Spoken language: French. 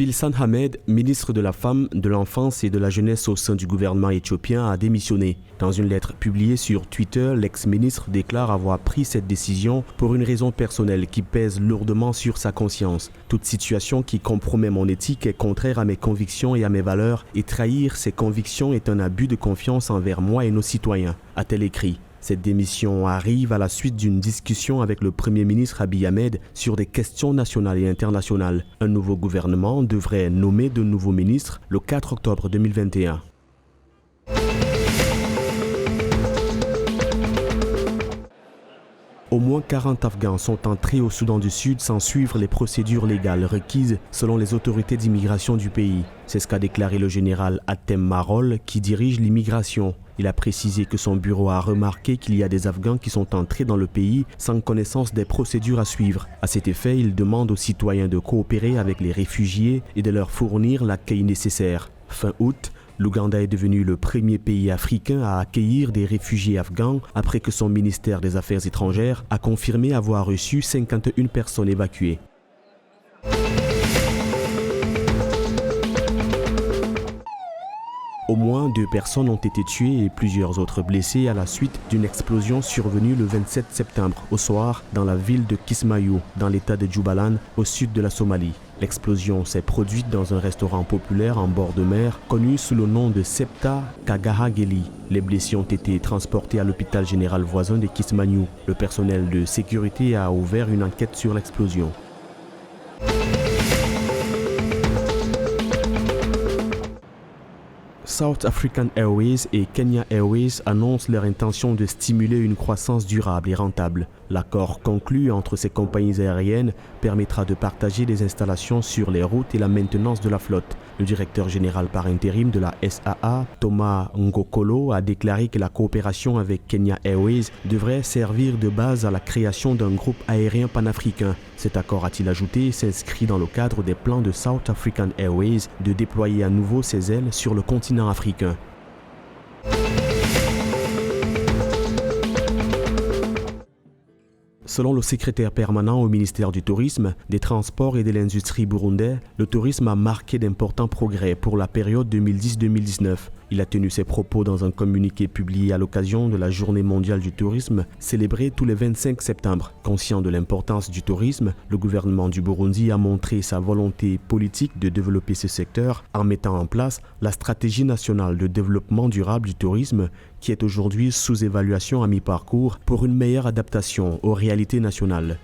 Filsan Ahmed, ministre de la Femme, de l'Enfance et de la Jeunesse au sein du gouvernement éthiopien, a démissionné. Dans une lettre publiée sur Twitter, l'ex-ministre déclare avoir pris cette décision pour une raison personnelle qui pèse lourdement sur sa conscience. Toute situation qui compromet mon éthique est contraire à mes convictions et à mes valeurs, et trahir ces convictions est un abus de confiance envers moi et nos citoyens, a-t-elle écrit. Cette démission arrive à la suite d'une discussion avec le Premier ministre Abiy Ahmed sur des questions nationales et internationales. Un nouveau gouvernement devrait nommer de nouveaux ministres le 4 octobre 2021. Au moins 40 Afghans sont entrés au Soudan du Sud sans suivre les procédures légales requises selon les autorités d'immigration du pays. C'est ce qu'a déclaré le général Atem Marol qui dirige l'immigration. Il a précisé que son bureau a remarqué qu'il y a des Afghans qui sont entrés dans le pays sans connaissance des procédures à suivre. À cet effet, il demande aux citoyens de coopérer avec les réfugiés et de leur fournir l'accueil nécessaire. Fin août, l'Ouganda est devenu le premier pays africain à accueillir des réfugiés afghans après que son ministère des Affaires étrangères a confirmé avoir reçu 51 personnes évacuées. Au moins 2 personnes ont été tuées et plusieurs autres blessées à la suite d'une explosion survenue le 27 septembre au soir dans la ville de Kismayo, dans l'état de Jubaland, au sud de la Somalie. L'explosion s'est produite dans un restaurant populaire en bord de mer, connu sous le nom de Septa Kagahageli. Les blessés ont été transportés à l'hôpital général voisin de Kismayo. Le personnel de sécurité a ouvert une enquête sur l'explosion. South African Airways et Kenya Airways annoncent leur intention de stimuler une croissance durable et rentable. L'accord conclu entre ces compagnies aériennes permettra de partager des installations sur les routes et la maintenance de la flotte. Le directeur général par intérim de la SAA, Thomas Ngokolo, a déclaré que la coopération avec Kenya Airways devrait servir de base à la création d'un groupe aérien panafricain. Cet accord, a-t-il ajouté, s'inscrit dans le cadre des plans de South African Airways de déployer à nouveau ses ailes sur le continent africain. Selon le secrétaire permanent au ministère du Tourisme, des Transports et de l'Industrie burundais, le tourisme a marqué d'importants progrès pour la période 2010-2019. Il a tenu ses propos dans un communiqué publié à l'occasion de la Journée mondiale du tourisme, célébrée tous les 25 septembre. Conscient de l'importance du tourisme, le gouvernement du Burundi a montré sa volonté politique de développer ce secteur en mettant en place la stratégie nationale de développement durable du tourisme, qui est aujourd'hui sous évaluation à mi-parcours pour une meilleure adaptation aux réalités nationales.